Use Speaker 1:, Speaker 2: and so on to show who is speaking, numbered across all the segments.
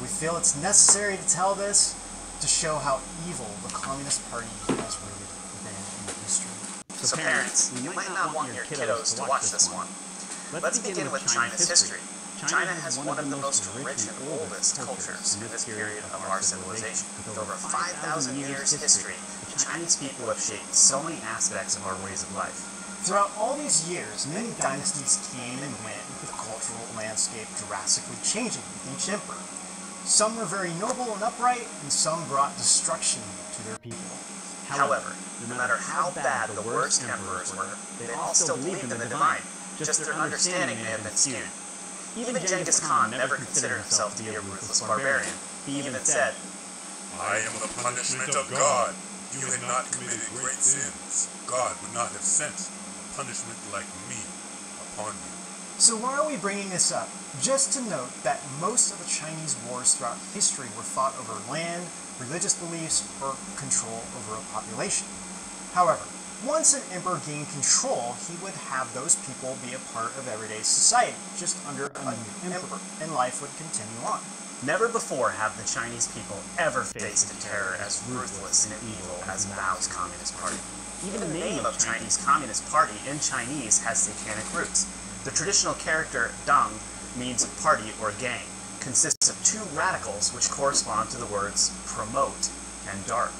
Speaker 1: We feel it's necessary to tell this to show how evil the Communist Party has really been in history.
Speaker 2: So parents, you might not want your kiddos to watch this one. Let's begin with China's history. China has one of the most rich and oldest cultures in this period of our civilization. With over 5,000 years history, the Chinese people have shaped so many aspects of our ways of life.
Speaker 1: Throughout all these years, many dynasties came and went, with the cultural landscape drastically changing with each emperor. Some were very noble and upright, and some brought destruction to their people.
Speaker 2: However, no matter how bad the worst emperors were, they all still believed in the divine, just their understanding may have been skewed. Even Genghis Khan never considered himself to be a ruthless barbarian. He even said,
Speaker 3: "I am the punishment of God. You had not committed great sins. God would not have sent a punishment like me upon you."
Speaker 1: So why are we bringing this up? Just to note that most of the Chinese wars throughout history were fought over land, religious beliefs, or control over a population. However, once an emperor gained control, he would have those people be a part of everyday society, just under a new emperor, and life would continue on.
Speaker 2: never before have the Chinese people ever faced a terror as ruthless and evil as Mao's Communist Party. Even the name of Chinese Communist Party in Chinese has satanic roots. The traditional character Deng means party or gang, consists of two radicals which correspond to the words promote and dark.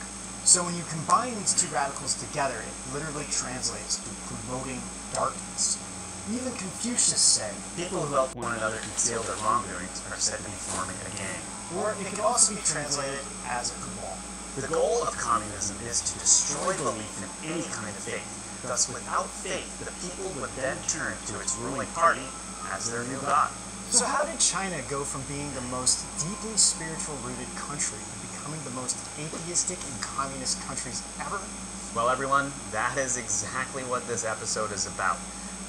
Speaker 1: So when you combine these two radicals together, it literally translates to promoting darkness. Even Confucius said,
Speaker 2: People who help one another conceal their wrongdoings are said to be forming a gang.
Speaker 1: or it could also be translated as a cabal.
Speaker 2: The goal of communism is to destroy belief in any kind of faith. Thus, without faith, the people would then turn to its ruling party as their new god.
Speaker 1: So how did China go from being the most deeply spiritual-rooted country to becoming the most atheistic and communist countries ever?
Speaker 2: Well, everyone, that is exactly what this episode is about.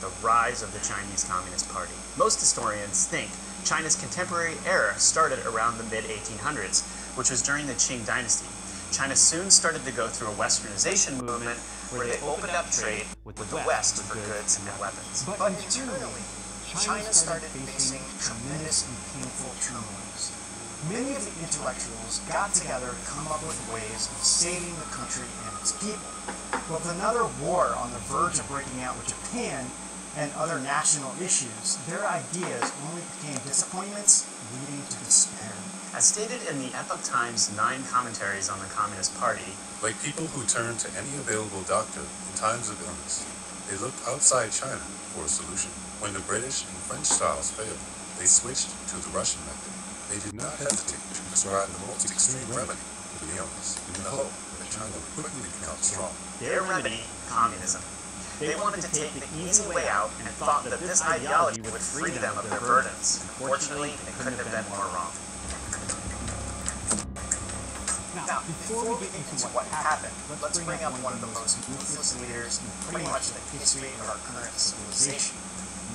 Speaker 2: The rise of the Chinese Communist Party. Most historians think China's contemporary era started around the mid-1800s, which was during the Qing dynasty. China soon started to go through a westernization movement where they opened up trade with the West for goods and weapons.
Speaker 1: But internally, China started facing tremendous and painful turmoils. Many of the intellectuals got together to come up with ways of saving the country and its people. But with another war on the verge of breaking out with Japan and other national issues, their ideas only became disappointments, leading to despair.
Speaker 2: As stated in the Epoch Times 9 commentaries on the Communist Party,
Speaker 3: Like people who turn to any available doctor in times of illness, they looked outside China for a solution. When the British and French styles failed, they switched to the Russian method. They did not hesitate to prescribe the most extreme remedy for the illness in the hope that China would quickly become strong.
Speaker 2: their remedy, communism. They wanted to take the easy way out and thought that this ideology would free them of their burdens. Unfortunately, they couldn't have been more wrong.
Speaker 1: Now, before we get into what happened, let's bring up one of the most ruthless leaders in pretty much the history of our current civilization,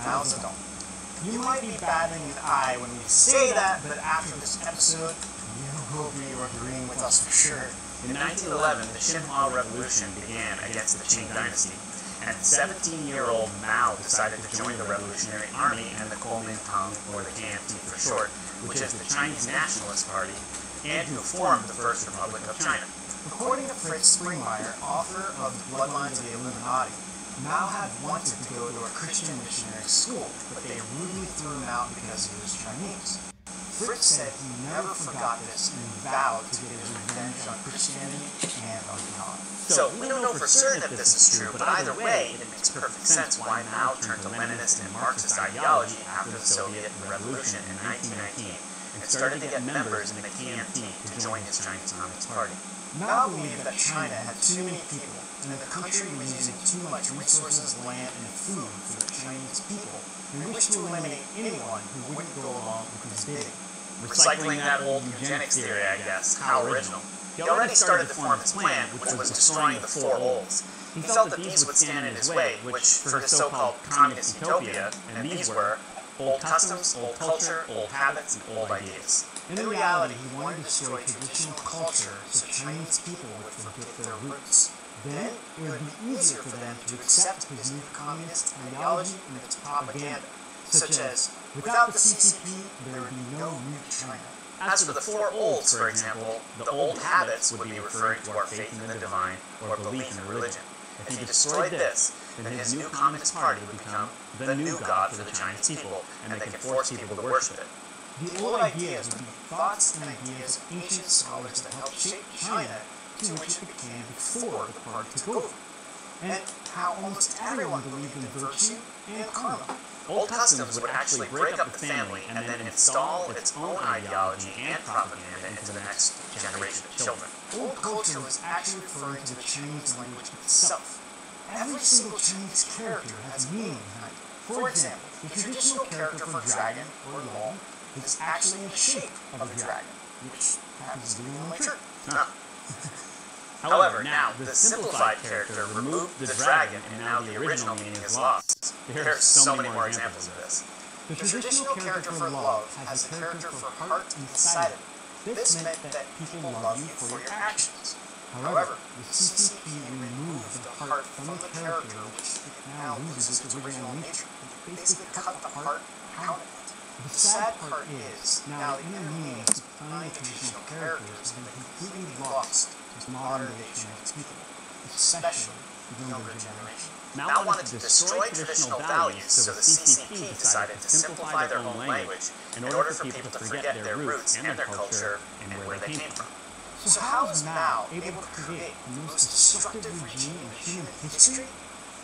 Speaker 1: Mao Zedong. You might be batting an eye when we say that, but after this episode, you will be agreeing with us for sure.
Speaker 2: In 1911, the Xinhua Revolution began against the Qing dynasty, and 17-year-old Mao decided to join the Revolutionary Army and the Kuomintang, or the KMT for short, which is the Chinese Nationalist Party, and who formed the First Republic of China.
Speaker 1: According to Fritz Springmeier, author of The Bloodlines of the Illuminati, Mao had wanted to go to a Christian missionary school, but they rudely threw him out because he was Chinese. Fritz said he never forgot this and vowed to get his revenge on Christianity and on God.
Speaker 2: So, we don't know for certain if this is true, but either way, it makes perfect sense why Mao turned to Leninist and Marxist ideology after the Soviet Revolution in 1919, and started to get members in the KMT to join his Chinese Communist Party.
Speaker 1: Mao believed that China had too many people, and that the country was using too much resources, land, and food for the Chinese people, and wished to eliminate anyone who wouldn't go along with his bidding.
Speaker 2: Recycling that old eugenics theory, I guess. How original. He already started to form his plan, which was destroying the four olds. He felt that these would stand in his way, which, for his so-called communist utopia, and these were old customs, old culture, old habits, and old ideas.
Speaker 1: In reality, he wanted to destroy traditional culture so Chinese people would forget their roots. Then, it would be easier for them to accept his new communist ideology and its propaganda, such as, without the CCP, there would be no new China.
Speaker 2: As for the four olds, for example, the old habits would be referring to our faith in the divine or belief in religion. If he destroyed this, then his new Communist Party would become the new God for the Chinese people, and they could force people to worship it.
Speaker 1: The old ideas would be thoughts and ideas of ancient scholars that helped shape China to which it became before the party took over, and how almost everyone believed in virtue and karma.
Speaker 2: Old customs would actually break up the family and then install its own ideology and propaganda into the next generation of children.
Speaker 1: Old culture was actually referring to the Chinese language itself. Every single Chinese character has meaning behind it. For example, the traditional character for dragon or long is actually in the shape of a dragon, which happens to be on my shirt.
Speaker 2: However, now, the simplified character removed the dragon and now the original meaning is lost. There are so many more examples of this.
Speaker 1: The traditional character for love has the character for heart inside of it. This meant that people love you for your actions. However, the CCP removed the heart from the character, which now loses its original nature. It basically cut the heart out of it. The sad part is, now the inner meanings behind the traditional characters have been completely lost to modern-day Chinese people, especially the younger generation.
Speaker 2: Mao wanted to destroy traditional values, so the CCP decided to simplify their own language in order for people to forget their roots and their culture and where they came from.
Speaker 1: So how is Mao able to create the most destructive regime in human history?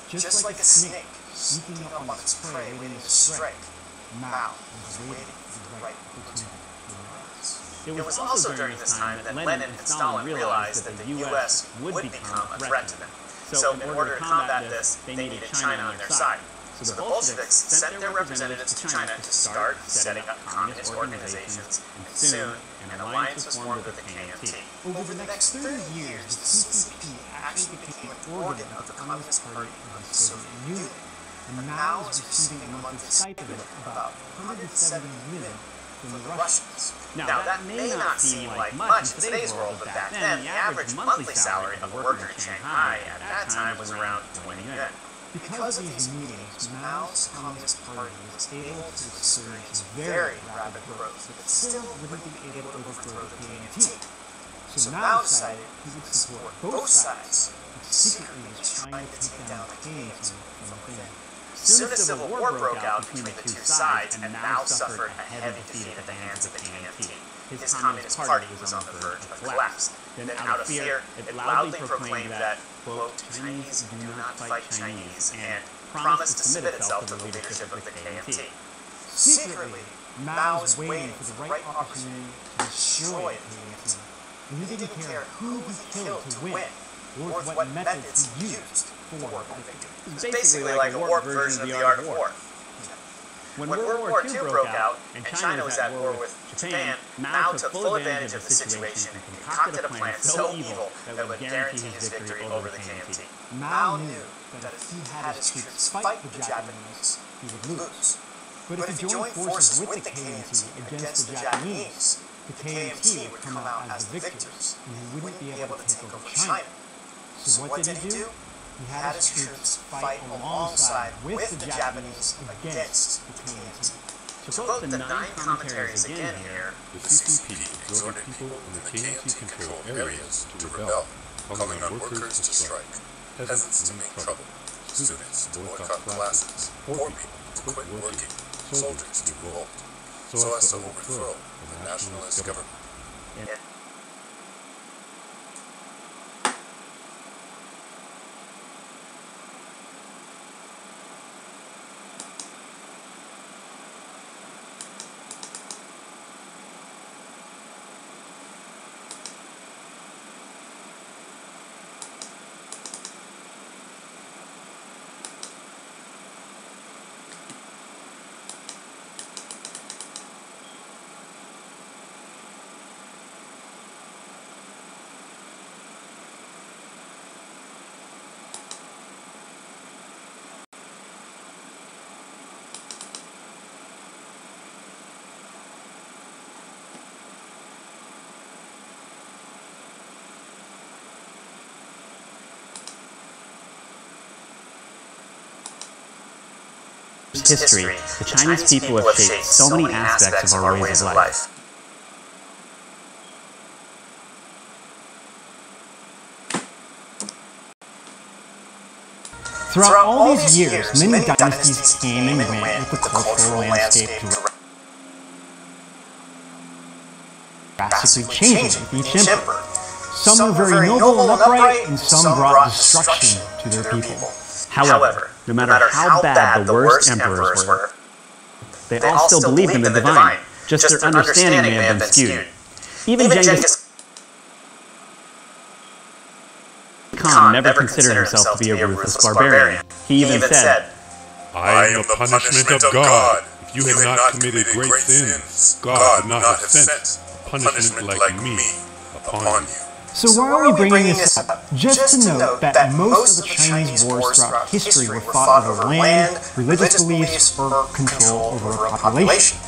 Speaker 1: Just like a snake sneaking up on its prey waiting to strike, Mao was waiting for the right opportunity to rise.
Speaker 2: It was also during this time that Lenin and Stalin realized that the U.S. would become a threat to them. So in order to combat this, they needed China on their side. So the Bolsheviks sent their representatives to China to start setting up communist organizations, and soon an alliance was formed with the KMT.
Speaker 1: Over the next 30 years, the CCP actually became an organ of the Communist Party of the Soviet Union, and Mao is receiving a monthly stipend of about 170 million from the Russians.
Speaker 2: Now, that may not seem like much in today's world, but back then, the average monthly salary of a worker in Shanghai at that time was around 20 yuan.
Speaker 1: Because of these meetings, Mao's Communist Party was able to experience very rapid growth, but still wouldn't be able to overthrow the KMT. So Mao decided he would support both sides, but secretly was trying to take down the KMT from within.
Speaker 2: Soon a civil war broke out between the two sides, and Mao suffered a heavy defeat at the hands of the KMT. His Communist Party was on the verge of collapse. Then, out of fear, it loudly proclaimed that, quote, Chinese do not fight Chinese, and promised to submit itself to the leadership of the KMT.
Speaker 1: Secretly, Mao was waiting for the right opportunity to destroy the KMT. And he didn't care who he killed to win, or what methods he used for that victory.
Speaker 2: It's basically like a warped version of the art of war. When World War II broke out, and China was at war with Japan, Mao took full advantage of the situation and concocted a plan so evil that would guarantee his victory over the KMT.
Speaker 1: Mao knew that if he had his troops fight the Japanese, he would lose. But if he joined forces with the KMT against the Japanese, the KMT would come out as the victors, and he wouldn't be able to take over China. So what did he do? He had his troops fight alongside with the Japanese against the KMT.
Speaker 2: To quote the 9 commentaries again here,
Speaker 3: The CCP exhorted people in the KMT-controlled areas to rebel, calling on workers to strike, peasants to make trouble, students to boycott classes, poor people to quit working, soldiers to revolt, so as to overthrow the nationalist government.
Speaker 2: History, the Chinese people have shaped so many aspects of our ways of life.
Speaker 1: Throughout all these years, many dynasties came and went with the cultural landscape drastically changing with each emperor. Some were very noble and upright, and some brought destruction to their people.
Speaker 2: However, no matter how bad the worst emperors were, they all still believed in the divine, just their understanding may have been skewed. Even Genghis Khan never considered himself to be a ruthless barbarian. He even said,
Speaker 3: I am the punishment of God. If you had not committed great sins, God would not have sent a punishment like me upon you.
Speaker 1: So why are we bringing this up? Just to note that most of the Chinese wars throughout history were fought over land, religious beliefs, or control over a population.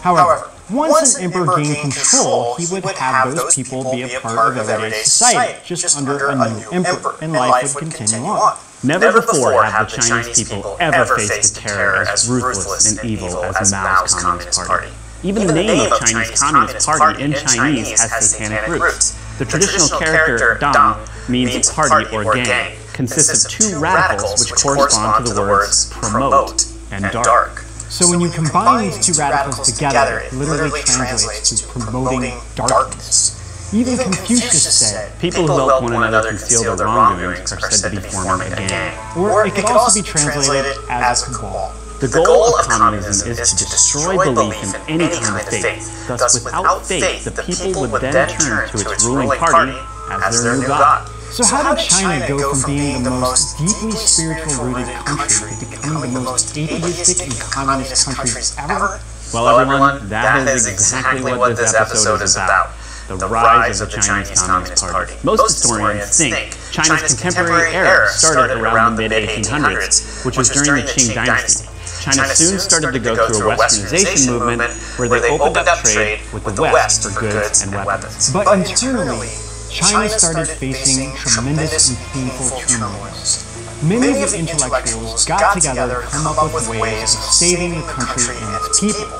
Speaker 1: However, once an emperor gained control, he would have those people be a part of everyday society, just under a new emperor, and life would continue on.
Speaker 2: never before have the Chinese people ever faced a terror as ruthless and evil as Mao's Communist Party. Even the name of Chinese Communist Party in Chinese has satanic roots. The traditional character Dong means party or gang, consists of two radicals which correspond to the words promote and dark.
Speaker 1: So when you combine these two radicals together, it literally translates to promoting darkness. Even Confucius said,
Speaker 2: people who help one another conceal their wrongdoings are said to be forming a gang.
Speaker 1: Or it could also be translated as a cabal.
Speaker 2: The goal of communism is to destroy belief in any kind of faith. Thus, without faith, the people would then turn to its ruling party as their new god.
Speaker 1: So how did China go from being the most deeply spiritual-rooted country to becoming the most atheistic and communist country ever?
Speaker 2: Well, everyone, that is exactly what this episode is about. The rise of the Chinese Communist Party. Most historians think China's contemporary era started around the mid-1800s, which was during the Qing dynasty. China soon started to go through a westernization movement where they opened up trade with the West for goods and weapons.
Speaker 1: But internally, China started facing tremendous and painful turmoils. Many of the intellectuals got together to come up with ways of saving the country and its people.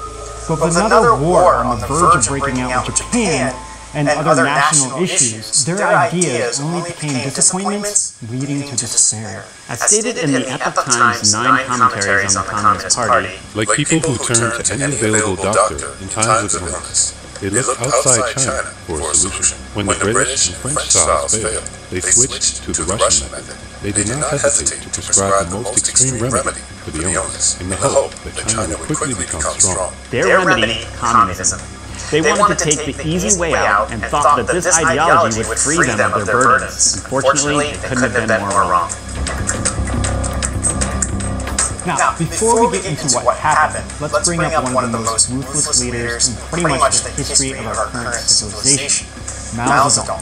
Speaker 1: But with another war on the verge of breaking out with Japan and other national issues, their ideas only became disappointments leading to despair.
Speaker 2: As stated in the Epoch Times 9 commentaries on the Communist Party,
Speaker 3: like people who turn to any available doctor in times of illness, they looked outside China for a solution. When the British and French styles failed, they switched to the Russian method. They did not hesitate to prescribe the most extreme remedy for the illness, in the hope that China would quickly become strong.
Speaker 2: Their remedy, communism. They wanted to take the easy way out and thought that this ideology would free them of their burdens. Unfortunately, it couldn't have been more wrong.
Speaker 1: Now, before we get into what happened, let's bring up one of the most ruthless leaders in pretty much the history of our current civilization, Mao Zedong.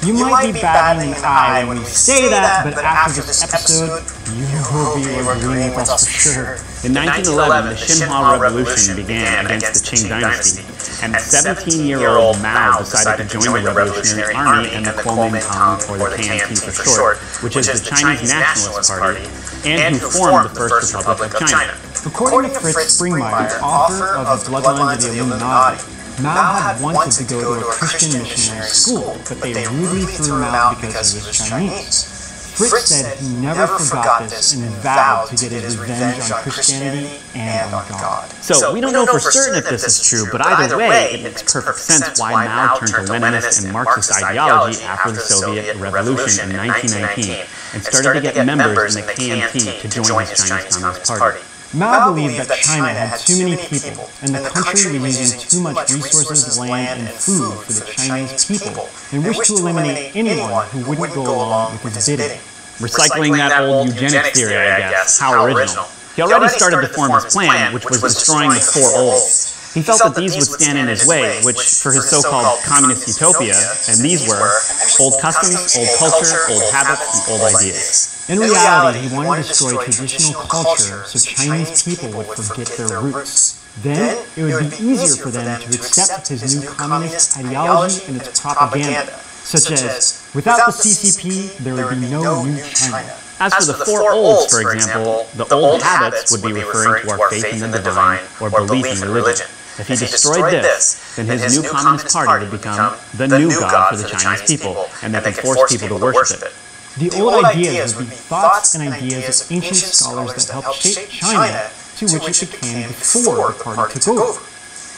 Speaker 1: You might be batting an eye when we say that, but after this episode, you will be agreeing with us for sure.
Speaker 2: In 1911, the Xinhua Revolution began against the Qing dynasty, and 17-year-old Mao decided to join the Revolutionary Army and the Kuomintang, or the KMT for short, which is the Chinese Nationalist Party, and who formed the First Republic of China.
Speaker 1: According to Fritz Springmeier, author of The Bloodlines of the Illuminati, Mao had wanted to go to a Christian missionary school, but they rudely threw him out because he was Chinese. Fritz said he never forgot this and vowed to get his revenge on Christianity and on God.
Speaker 2: So, we don't know for certain if this is true, but either way, it makes perfect sense why Mao turned to Leninist and Marxist ideology after the Soviet Revolution in 1919 and started to get members in the KMT to join his Chinese Communist Party.
Speaker 1: Mao believed that China had too many people, and the country was using too much resources, land, and food for the Chinese people, and wished to eliminate anyone who wouldn't go along with his bidding.
Speaker 2: Recycling that old eugenics theory, I guess. How original. He already started to form his plan, which was destroying the four olds. He felt that these would stand in his way, which, for his so-called communist utopia, and these were old customs, old culture, old habits, and old ideas.
Speaker 1: In reality, he wanted to destroy traditional culture so Chinese people would forget their roots. Then, it would be easier for them to accept his new communist ideology and its propaganda, such as, without the CCP, there would be no new China.
Speaker 2: As for the four olds, for example, the old habits would be referring to our faith in the divine or belief in religion. If he destroyed this, then his new Communist Party would become the new God for the Chinese people, and they can force people to worship it.
Speaker 1: The old ideas would be thoughts and ideas of ancient scholars that helped shape China to which it became before the party took over,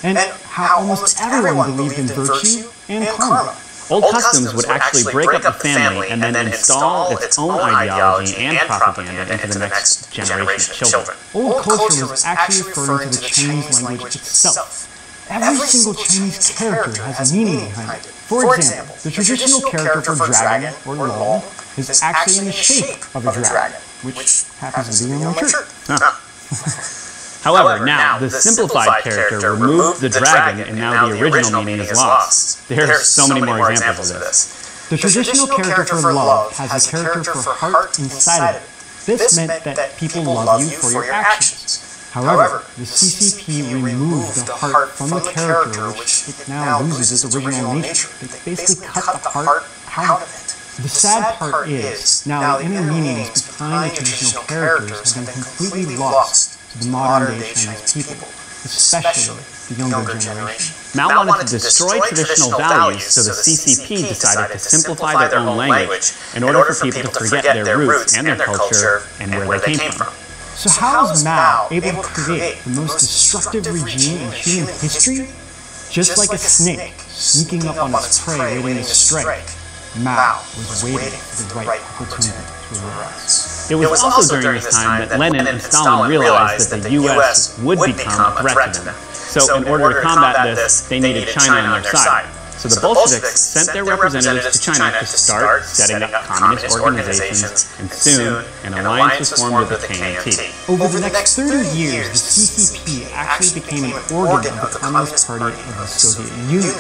Speaker 1: and how almost everyone believed in virtue and karma.
Speaker 2: Old customs would actually break up the family and then install its own ideology and propaganda into the next generation of children.
Speaker 1: Old culture was actually referring to the Chinese language itself. Every single Chinese character has a meaning behind it. For example, the traditional character for dragon, or lol, is actually in the shape of a dragon, which happens to be in my shirt.
Speaker 2: However, now, the simplified character removed the dragon and now the original meaning is lost. There are so many more examples of this.
Speaker 1: The traditional character for love has a character for heart inside of it. This meant that people love you for your actions. However, the CCP removed the heart from the character, which it now loses its original nature. They basically cut the heart out of it. The sad part is, now the inner meanings behind the traditional characters have been completely lost to the modern-day Chinese people, especially the younger generation.
Speaker 2: Mao wanted to destroy traditional values, so the CCP decided to simplify their own language in order for people to forget their roots and their culture and where they came from.
Speaker 1: So how is Mao able to create the most destructive regime in human history? Just like a snake sneaking up on its prey waiting to strike, Mao was waiting for the right opportunity to arise.
Speaker 2: It was also during this time that Lenin and Stalin realized that the U.S. would become a threat to them. So in order to combat this, they needed China on their side. So the Bolsheviks sent their representatives to China to start setting up communist organizations, and soon an alliance was formed with the KMT.
Speaker 1: Over the next 30 years, the CCP actually became an organ of the Communist Party of the Soviet Union,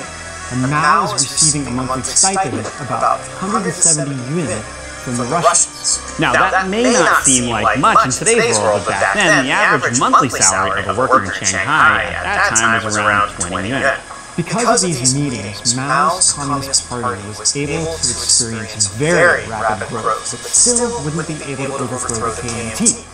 Speaker 1: and Mao is receiving a monthly stipend of about 170 yuan from the Russians.
Speaker 2: Now, that may not seem like much in today's world, but back then, the average monthly salary of a worker in Shanghai at that time was around 20 yuan.
Speaker 1: Because of these meetings, Mao's Communist Party was able to experience very rapid growth, but still wouldn't be able to overthrow the KMT.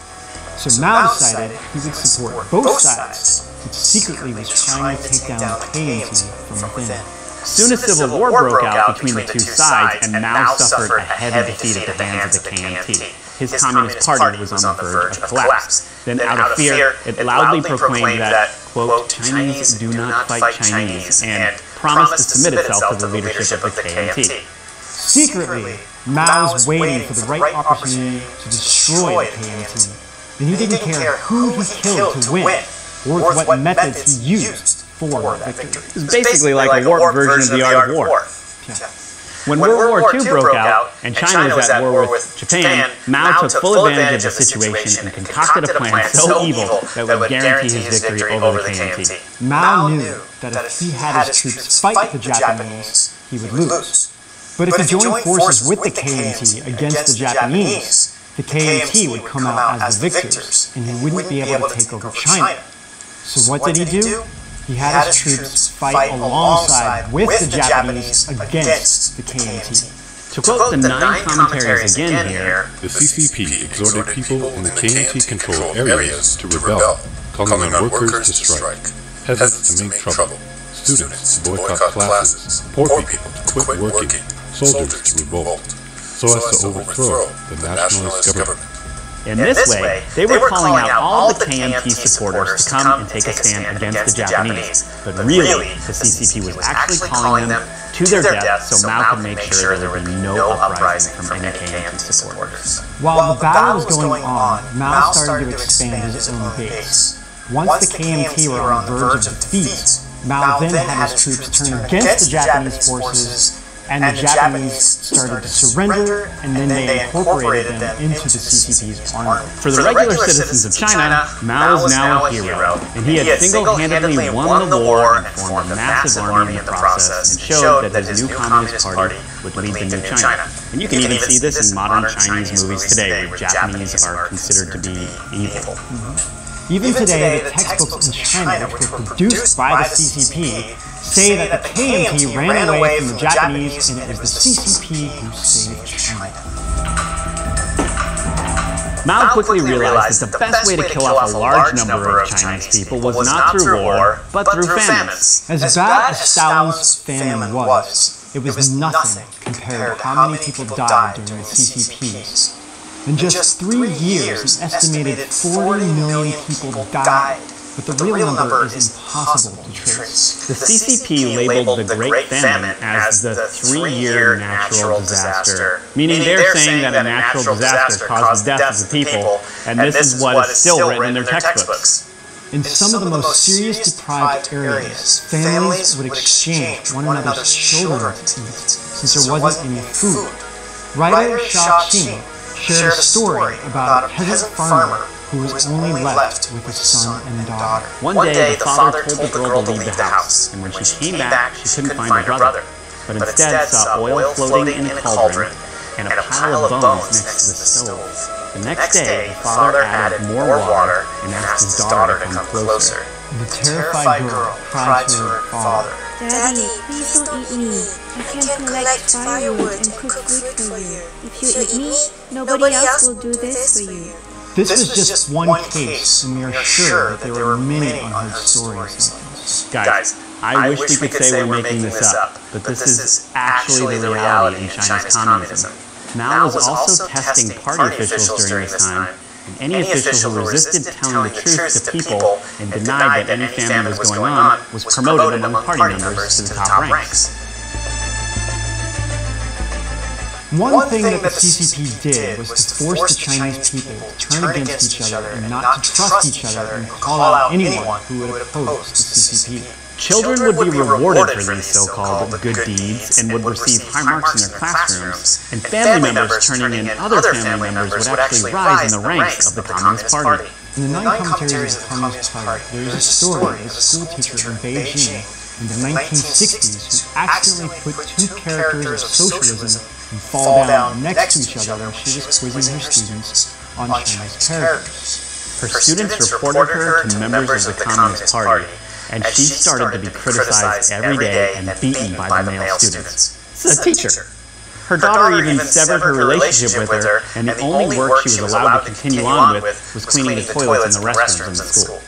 Speaker 1: So Mao decided he would support both sides, which secretly was trying to take down the KMT from within.
Speaker 2: Soon a civil war broke out between the two sides, and Mao suffered a heavy defeat at the hands of the KMT. His Communist Party was on the verge of collapse. Then, out of fear, it loudly proclaimed that, quote, Chinese do not fight Chinese, and promised to submit itself to the leadership of the KMT.
Speaker 1: Secretly, Mao was waiting for the right opportunity to destroy the KMT. And he didn't care who he killed to win, or what methods he used for that victory.
Speaker 2: It's basically like a warped version of the art of war.
Speaker 1: Yeah.
Speaker 2: When World War II broke out and China was at war with Japan, Mao took full advantage of the situation and concocted a plan so evil that would guarantee his victory over the KMT.
Speaker 1: Mao knew that if he had his troops fight the Japanese, he would lose. But if he joined forces with the KMT against the Japanese, the KMT would come out as the victors, and he wouldn't be able to take over China. So what did he do? He had his troops fight alongside with the Japanese against the KMT.
Speaker 2: To quote the 9 commentaries again here,
Speaker 3: the CCP exhorted people in the KMT-controlled areas to rebel, calling on workers to strike, peasants to make trouble, students to boycott classes, poor people to quit working, soldiers to revolt, so as to overthrow the nationalist government.
Speaker 2: In this way, they were calling out all the KMT supporters to come and take a stand against the Japanese, but really, the CCP was actually calling them to their death so Mao could make sure there would be no uprising from any KMT supporters.
Speaker 1: While the battle was going on, Mao started to expand his own base. Once the KMT were on the verge of defeat, Mao then had his troops turn against the Japanese forces, and the Japanese started to surrender, and then they incorporated them into the CCP's army.
Speaker 2: For the regular citizens of China, Mao was now a hero, and he had single-handedly won the war and formed a massive army in the process, and showed that his new Communist Party would lead the new China. And you can even see this in modern Chinese movies today, where Japanese are considered to be evil.
Speaker 1: Even today, the textbooks in China, which were produced by the CCP, say that the KMT ran away from the Japanese, and it was the CCP who saved China.
Speaker 2: Mao quickly realized that the best way to kill off a large number of Chinese people was not through war, but through famines.
Speaker 1: As bad as Stalin's famine was, It was nothing compared to how many people died during the CCPs. In just 3 years, an estimated 40 million people died, but the real number is impossible to trace.
Speaker 2: The CCP labeled the Great Famine as the 3-year natural disaster, meaning they're saying that a natural disaster caused the deaths of the people, and this is what is still written in their textbooks.
Speaker 1: In some of the most serious deprived areas, families would exchange one another's children to eat, since there wasn't any food. Writer Xia Qing shared a story about a peasant farmer who was only left with his son and daughter.
Speaker 2: One day, the father told the girl to leave the house, and when she came back, she couldn't find her brother, but instead saw oil floating in a cauldron and a pile of bones next to the stove. The next day, the father added more water and asked his daughter to come closer.
Speaker 1: The terrified girl cried to her father,
Speaker 4: "Daddy, please don't eat me. I can collect firewood and cook food for you. If you eat me, nobody else will do this for you."
Speaker 1: This was just one case, and we are sure that there were many unheard stories like this.
Speaker 2: Guys, I wish we could say we're making this up, but this is actually the reality in China's communism. Mao was also testing party officials during this time, and any official who resisted telling the truth to people and denied that any famine was going on was promoted among party members to the top ranks.
Speaker 1: One thing that the CCP did was to force the Chinese people to turn against each other and not to trust each other and call out anyone who would oppose the CCP.
Speaker 2: Children would be rewarded for these so-called good deeds and would receive high marks in their classrooms, and family members turning in other family members would actually rise in the ranks of the Communist Party.
Speaker 1: In the 9 commentaries of the Communist Party, there is a story of a school teacher in Beijing in the 1960s who accidentally put 2 characters of socialism and fall down next to each other when she was quizzing her students on Chinese characters.
Speaker 2: Her students reported her to members of the Communist Party, and she started to be criticized every day and beaten by the male students. The teacher. Her daughter even severed her relationship with her, and the only work she was allowed to continue on with was cleaning the toilets in the restrooms in the school.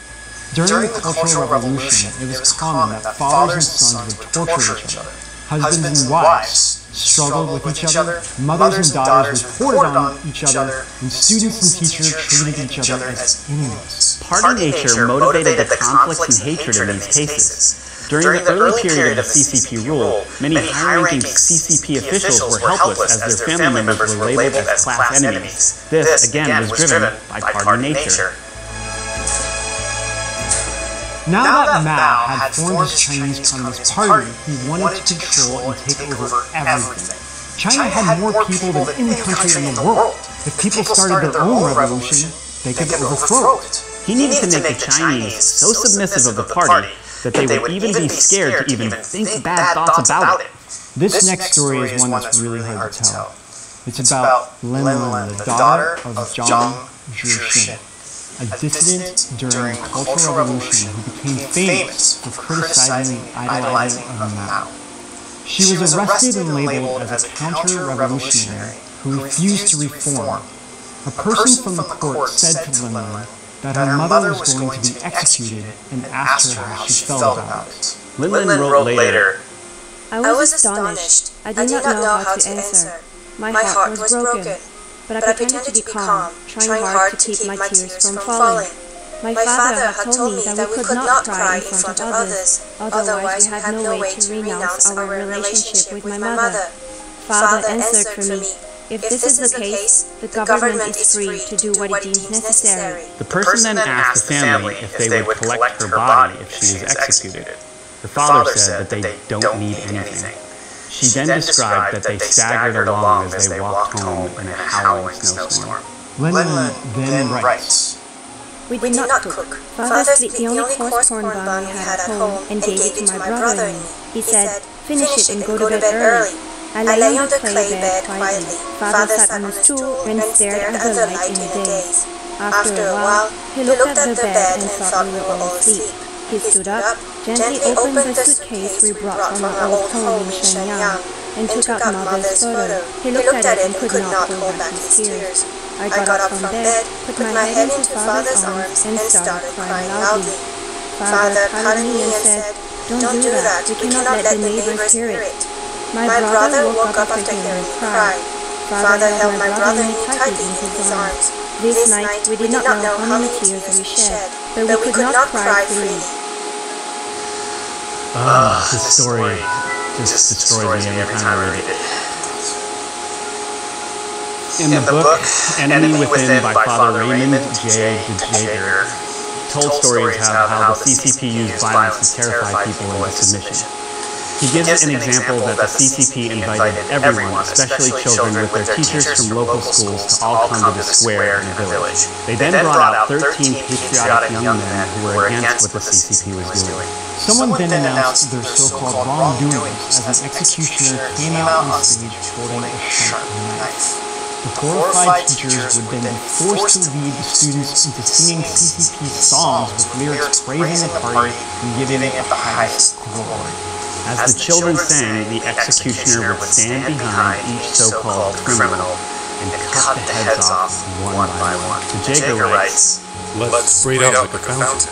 Speaker 1: During the Cultural Revolution, it was common that fathers and sons would torture each other. Husbands and wives struggled with each other, mothers and daughters reported on each other, and students and teachers treated each other as enemies.
Speaker 2: Party nature motivated the conflict and hatred in these cases. During the early period of CCP rule, many high-ranking CCP officials were helpless as their family members were labeled as class enemies. This, again, was driven by party nature.
Speaker 1: Now that Mao had formed his Chinese Communist Party, he wanted to control and take over everything. China had more people than any country in the world. If people started their own revolution, they could overthrow it.
Speaker 2: He needed to make the Chinese so submissive of the party that they would even be scared to even think bad thoughts about it.
Speaker 1: This next story is one that's really hard to tell. It's about Lin Lin, the daughter of Zhang Zhixin, a dissident during the Cultural Revolution who became famous for criticizing and idolizing Mao. She was arrested and labeled as a counter-revolutionary who refused to reform. A person from the court said to Lin Lin that her mother was going to be executed and asked her how she felt about it.
Speaker 2: Lin Lin wrote later,
Speaker 4: "I was astonished. I did not know how to answer. My heart was broken, but I pretended to be calm, trying hard to keep my tears from falling. My father had told me that we could not cry in front of others, otherwise we had no way to renounce our relationship with my mother. Father answered for me, if this is the case, the government is free to do what it deems necessary."
Speaker 2: The person then asked the family if they would collect her body if she was executed. The father said that they don't need anything. She then described that they staggered along as they walked home in a howling snowstorm.
Speaker 1: Lin Lin then writes,
Speaker 4: "We did not cook. Father split the only coarse corn bun we had at home and gave it to my brother and me. He said, 'Finish it and go to bed early.' I lay on the clay bed quietly. Father sat on a stool and stared at the light in the days. After a while, he looked at the bed and thought we were all asleep. He stood up, gently opened the suitcase we brought from our old home in Shenyang, and took out Mother's photo. He looked at it and could not hold back his tears. I got up from bed, put my head into Father's arms, and started crying loudly. Father patted me and said, 'Don't do that, we cannot let the neighbors hear it.' My brother woke up after hearing me cry. Father held my brother and me tightly in his arms. This night we did not know how many tears we shed, but we could not cry freely.
Speaker 2: This story just destroys me every time I read it. In the book Enemy Within by Father Raymond J. DeJager, told stories of how the CCP used violence to terrify people into submission. He gives an example that the CCP invited everyone, especially children, with their teachers from local schools to all come to the square in the village. They then brought out 13 patriotic young men who were against what the CCP was doing.
Speaker 1: Someone then announced their so-called wrongdoings as an executioner came out on stage holding a sharp knife. The horrified teachers would then be forced to lead the students into singing CCP songs with lyrics praising the party and giving it the highest glory.
Speaker 2: As the children sang, the executioner would stand behind each so-called criminal and cut the heads off one by one. DeJager writes,
Speaker 3: Blood sprayed out like a fountain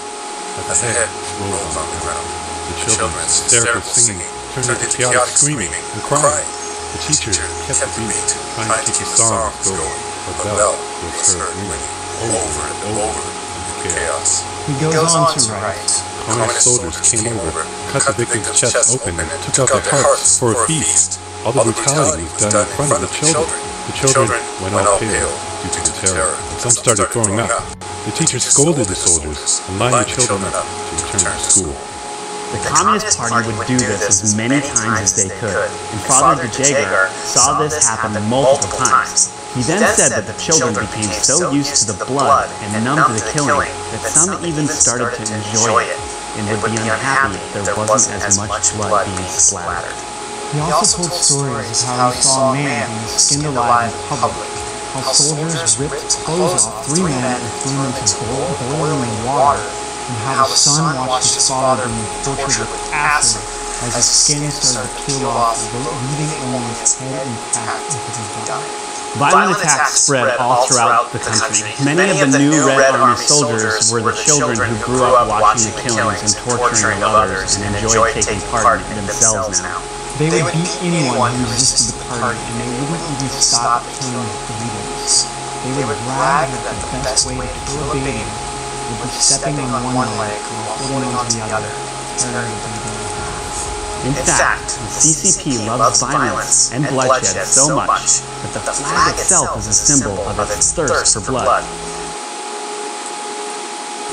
Speaker 3: as the head rolls on the ground. The children's hysterical singing turned into chaotic screaming and crying. The teacher kept the beat, trying to keep the songs going, but the bell was heard ringing over and over in the chaos.
Speaker 1: He goes on to write,
Speaker 3: Communist soldiers came over, cut the victim's chest open, and took out their hearts for a feast. All the brutality was done in front of the children. The children went all pale due to the terror, and some started throwing up. The teachers scolded the soldiers and lined the children up to return to school.
Speaker 2: The Communist Party would do this as many times as they could, and Father DeJager saw this happen multiple times. He then said that the children became so used to the blood and numb to the killing that some even started to enjoy it and would be unhappy if there wasn't as much blood being splattered.
Speaker 1: He also told stories of how he saw a man being skinned alive in public, how soldiers ripped clothes off 3 men and threw them into boiling water, and how the son watched his father being tortured with acid as his skin started to peel off, leaving only his head intact until he died.
Speaker 2: Violent attacks spread all throughout the country. Many of the new Red Army soldiers were the children who grew up watching the killings and torturing of others and enjoyed taking part in it themselves now.
Speaker 1: They would beat anyone who resisted the party, and they wouldn't even stop killing babies. They would brag that the best way to kill a baby would be stepping on one leg while holding on to the other, tearing the baby in half.
Speaker 2: In fact, the CCP loves violence and bloodshed so much that the flag itself is a symbol of its thirst for blood.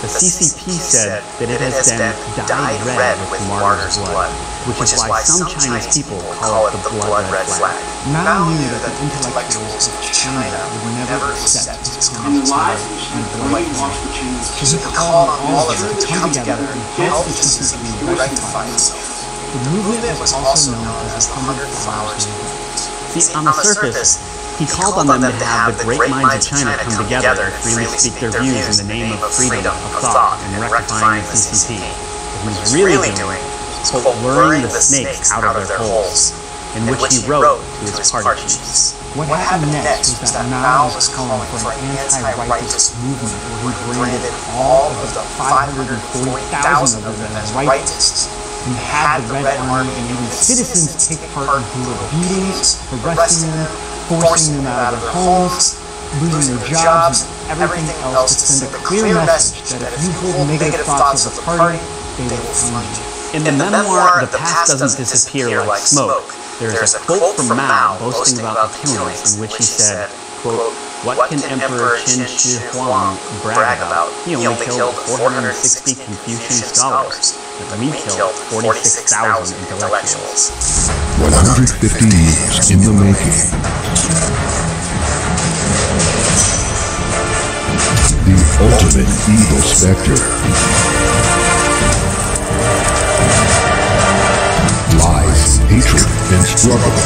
Speaker 2: The CCP said that it has been dyed red with martyrs' blood, which is why some Chinese people call it the blood red flag.
Speaker 1: Mao knew that the intellectuals of China would never accept his communist and brainwashed the Chinese. So he called on all of them to come together and help the CCP rectify itself. The movement was also known as the 100 Flowers Movement.
Speaker 2: See, on the surface, he called on them to have the great minds of China come together and freely speak their views in the name of freedom of thought and rectifying the CCP. What he was really doing was luring the snakes out of their holes, in which he wrote to his party chiefs.
Speaker 1: What happened next was that Mao was calling for an anti-rightist movement where he branded all of the 540,000 of them as rightists, and had the Red Army and even citizens take part in brutal beatings, arresting them, forcing them out of their homes, losing their jobs, and everything else to send a clear message that if you hold negative thoughts of the party, they will find you.
Speaker 2: In the memoir, The Past Doesn't Disappear Like Smoke, there is a quote from Mao boasting about the killings in which he said, quote, "What can Emperor Qin Shi Huang brag about? He only killed 460 Confucian scholars, but we killed 46,000 intellectuals."
Speaker 5: 150 years in the making. The ultimate evil specter. Lies, hatred, and struggle.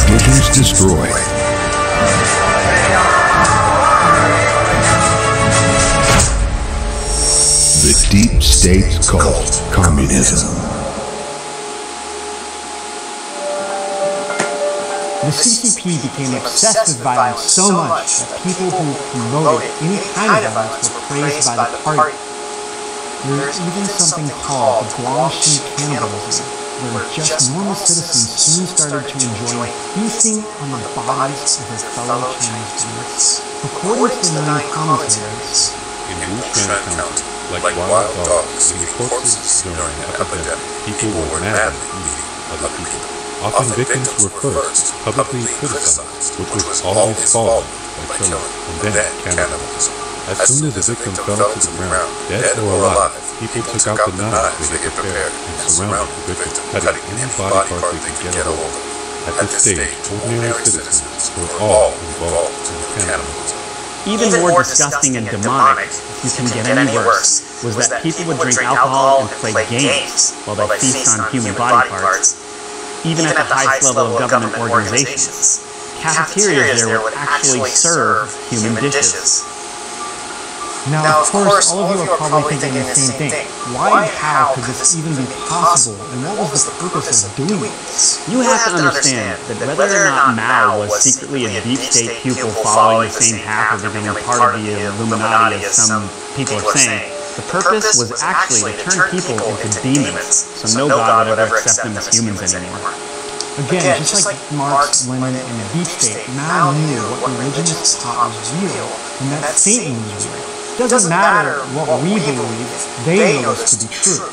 Speaker 5: Traditions destroyed. The deep state cult communism.
Speaker 1: The CCP became obsessed with violence so much that people who promoted any kind of violence were praised by the party. There's even something called the Guangxi cannibalism, where just normal citizens soon started to enjoy feasting on the bodies of their fellow Chinese beings. According to the many commentaries,
Speaker 3: In Wuchuan County, like wild dogs eating corpses during an epidemic, people were madly eating other people. Often victims were first publicly criticized, which was always followed by killing and then cannibalism. As soon as the victim fell to the ground, dead or alive, people took out the knives they had prepared and surrounded the victim, cutting any body part they could get a hold of. At this stage, ordinary citizens were all involved in cannibalism.
Speaker 2: Even more disgusting and demonic, if you can get any worse, was that people would drink alcohol and play games while they feast on human body parts. Even at the highest level of government organizations, cafeterias there would actually serve human dishes.
Speaker 1: Now, of course, all of you are probably thinking the same thing. Why and how could this even be possible, and what was the purpose of doing this?
Speaker 2: You have to understand that whether or not Mao was secretly a deep state pupil following the same path or becoming part of the Illuminati, as some people are saying, the purpose was actually to turn people into demons, so no god would ever accept them as humans anymore.
Speaker 1: Again, just like Marx, Lenin, and the deep state, Mao knew what religionists taught was real, and that Satan was real. It doesn't matter what we believe, they know this to be true.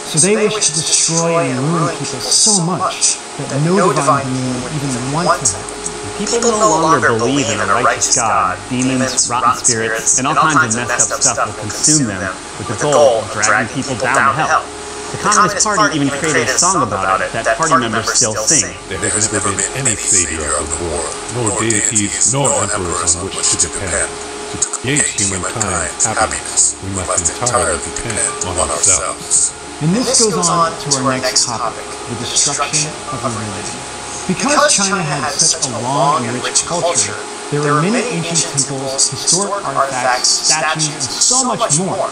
Speaker 1: So they wish to destroy and ruin people so much that no divine being would even want to happen.
Speaker 2: People no longer believe in a righteous God. Demons, rotten spirits, and all kinds of messed up stuff will consume them with the goal of dragging people down to hell. The Communist Party even created a song about it that party members still sing.
Speaker 3: There has never been any savior of the world, nor deities, nor emperors on which to depend. To create humankind's happiness, we must entirely depend on ourselves.
Speaker 1: And this goes on to our next topic, the destruction of religion. Because China had such a long and rich culture, there were many ancient temples, historic artifacts, statues, and so much more.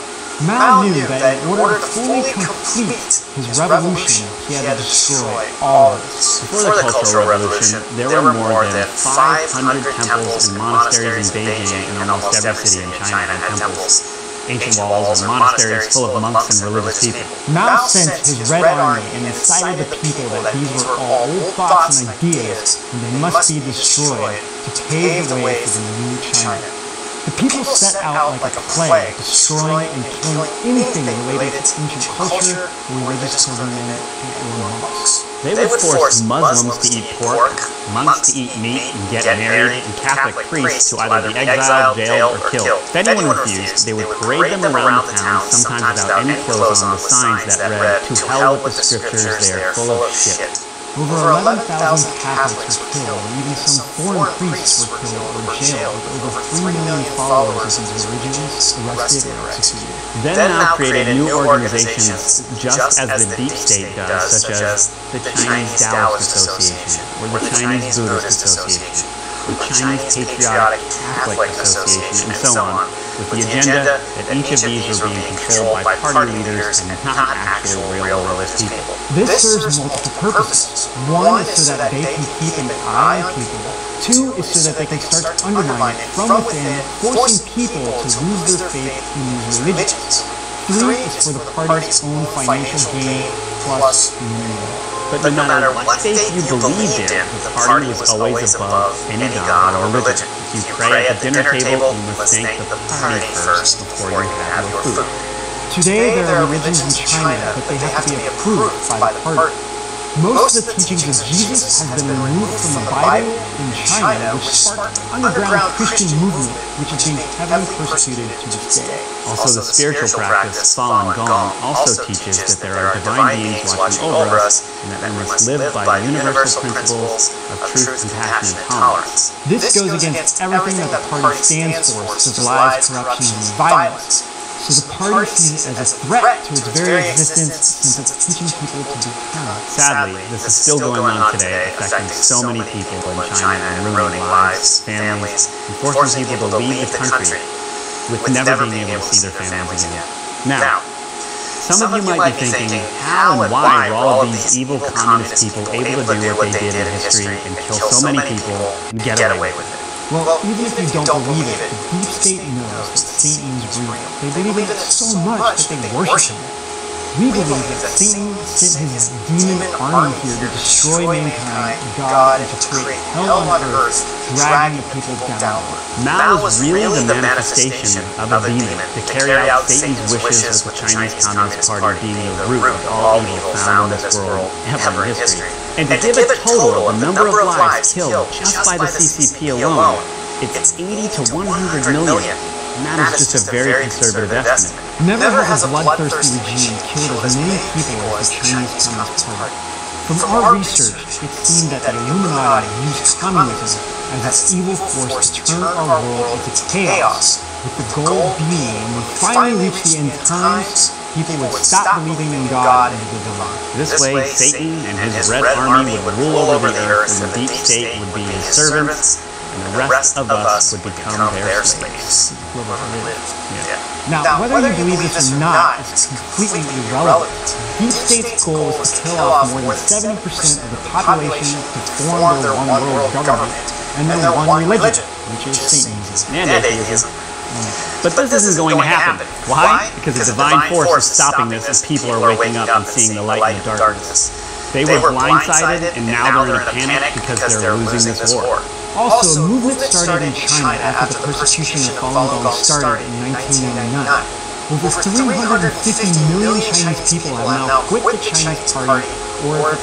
Speaker 1: Mao knew that in order to fully complete his revolution, he had to destroy all of this.
Speaker 2: Before the Cultural Revolution, there were more than 500 temples and monasteries in Beijing, and almost every city in China had temples. Ancient walls and monasteries full of monks and religious people.
Speaker 1: Mao sent his Red Army and incited the people that these were all old thoughts and ideas, and they must be destroyed to pave the way for the new China. The people set out like a plague, destroying and killing anything related to ancient culture, religious covenant, or monks.
Speaker 2: They would force Muslims to eat pork, monks to eat meat and get married, and Catholic priests to either be exiled, jailed, or killed. If anyone refused, they would parade them around the town, sometimes without any clothes on, with signs that read, "To hell with the scriptures, they are full of shit."
Speaker 1: Over 11,000 Catholics were killed, and even some foreign priests were killed or jailed, with over 3 million followers of these religions arrested or executed.
Speaker 2: Then Mao created new organizations just as the deep state does, such as the Chinese Taoist Association, or the Chinese Buddhist Association, the Chinese Patriotic Catholic Association, and so on, with the agenda that each of these were being controlled by party leaders and not actual real religious people.
Speaker 1: This serves multiple purposes. One is so that they can keep an eye on people. Two is so that they can start to undermine it from within, forcing people to lose their faith in these religions. Three is for the party's own financial gain plus immunity.
Speaker 2: But no matter what faith you believed in, the party was always above any god or religion. If you pray at the dinner table, you must thank the party first before you have your food.
Speaker 1: Today there are religions in China, but they have to be approved by the party. Most of the teachings of Jesus have been removed from the Bible in China, which sparked an underground Christian movement, which is being heavily persecuted to this day.
Speaker 2: Also, the spiritual practice, Falun Gong, also teaches that there are divine beings watching over us, and that we must live by the universal principles of truth, compassion, and tolerance.
Speaker 1: This goes against everything that the party stands for, such as lies, corruption, and violence. So the party sees it as a threat to its very existence, since it's teaching people to be kind.
Speaker 2: Sadly, this is still going on today, affecting so many people in China and ruining lives, families, and forcing people to leave the country with never being able to see their families again. Now, some of you might be thinking, how and why were all of these evil communist people able to do what they did in history and kill so many people and get away with it?
Speaker 1: Well, even if you don't believe it, the deep state knows that Satan is real. They believe it so much that they worship him. We believe that Satan sent his demon army here to destroy mankind, God, and to create hell on earth, dragging the people downward.
Speaker 2: Mao was really the manifestation of a demon to carry out Satan's wishes, with the Chinese Communist Party being the root of all evil found in this world ever in history. And to give a total of the number of lives killed just by the CCP alone, it's 80 to 100 million. And that is just a very conservative estimate.
Speaker 1: Never has a bloodthirsty regime killed as many people as the Chinese Communist Party. From our research, it seemed that the Illuminati used communism as its evil force to turn our world into chaos, with the goal being, when we finally reach the end times, people would stop believing in God and the divine.
Speaker 2: This way, Satan and his Red Army would rule over the earth, and the deep state would be his servants, and the rest of us would become their slaves.
Speaker 1: Now, whether you believe this or not is completely irrelevant. Deep State's goal is to kill off more than 70% of the population to form their one world government and their one religion, which is Satanism.
Speaker 2: And atheism. But this isn't going to happen. Why? Because the divine force is stopping this as people are waking up and seeing the light in the darkness. They were blindsided, and now they're in a panic because they're losing this war.
Speaker 1: Also, a movement started in China after the persecution of Falun Gong started in 1999. Over 350 million Chinese people have now quit the Chinese Party or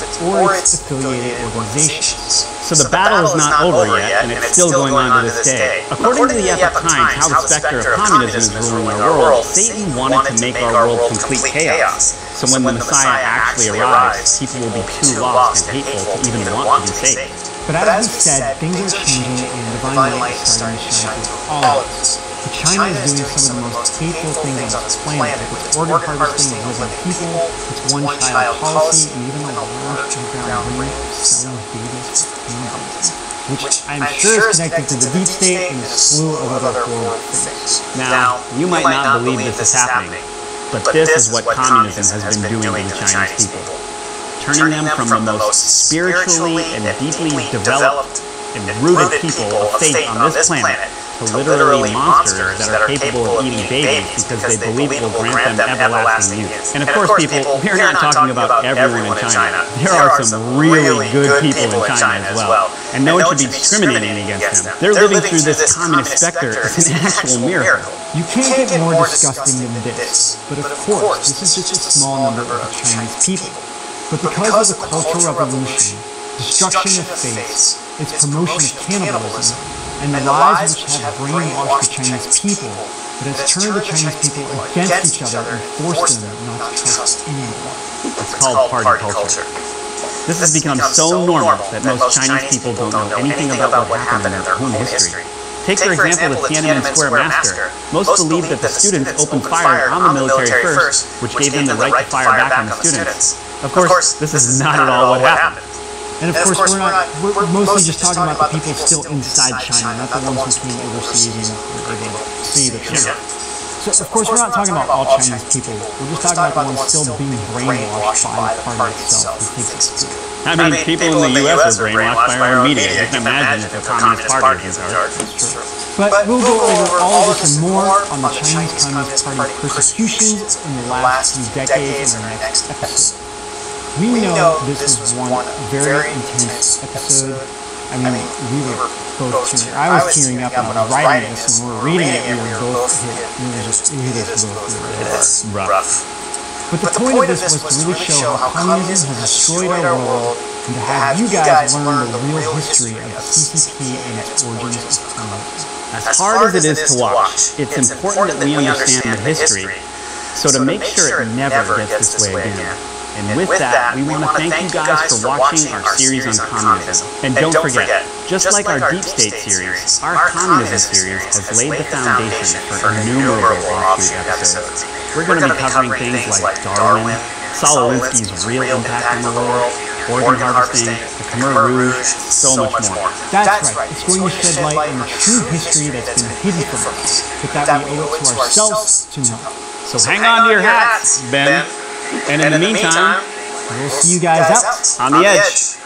Speaker 1: its affiliated organizations.
Speaker 2: So the battle is not over yet, and it's still going on to this day. According to the Epoch Times, how the specter of communism is ruling our world, Satan wanted to make our world complete chaos. So when the Messiah actually arrives, people will be too lost and hateful to even want to be saved.
Speaker 1: But as we said, things are changing and divine light is starting to shine through all of us. But China is doing some of the most hateful things on this planet, with organ harvesting of living people, its one-child policy, and even the large underground ring of selling babies for cannibalism, which I'm sure is connected to the deep state and a slew of other horrible things.
Speaker 2: Now, you might not believe this is happening, but this is what communism has been doing to the Chinese people. Turning them from the most spiritually and deeply developed and rooted people of faith on this planet to literally monsters that are capable of eating babies because they believe it will grant them everlasting youth. And of course, people, we're not talking about everyone in China. There are some really good people in China as well. And no one should be discriminating against them. They're living through this communist specter as an actual miracle.
Speaker 1: You can't get more disgusting than this. But of course, this is just a small number of Chinese people. But because of the Cultural Revolution, destruction of faiths, its promotion of cannibalism, and the lies which have brainwashed the Chinese people, it has turned the Chinese people against each other and forced them not to trust anyone.
Speaker 2: It's called party culture. This has become so normal that most Chinese people don't know anything about what happened in their own history. Take, for example, the Tiananmen Square massacre. Most believe that the students opened fire on the military first, which gave them the right to fire back on the students. Of course, this is not at all what happened.
Speaker 1: And of course, we're mostly just talking about the people still inside China, not the ones who came overseas and were able to see the truth. So, of course, we're not talking about all Chinese people. We're just talking about the ones still being brainwashed by the party itself who thinks it's true.
Speaker 2: I mean, people in the U.S. are brainwashed by our media. You can imagine if the Communist Party is in charge.
Speaker 1: But we'll go over all of this and more on the Chinese Communist Party persecutions in the last few decades in the next episode. We know this was one very intense episode. I mean, we were both tearing. I was tearing up when I was writing this, and when we were reading it, we were both hit. It hit us both really hard.
Speaker 2: It's rough.
Speaker 1: But the point of this was to really show how communism has destroyed our world, and to have you guys learn the real history of the CCP and its origins of communism.
Speaker 2: As hard as it is to watch, it's important that we understand the history, so to make sure it never gets this way again. And with that, we want to thank you guys for watching our series on communism. And don't forget, just like our Deep State series, our communism series has laid the foundation for innumerable offshoot episodes. We're going to be covering things like Darwin, Saul Alinsky's real impact on the world, organ harvesting, the Khmer Rouge, so much more.
Speaker 1: That's right, it's going to shed light on the true history that's been hidden from us, but that we owe it to ourselves to know.
Speaker 2: So hang on to your hats, Ben. And in the meantime,
Speaker 1: we'll see you guys out
Speaker 2: on the edge.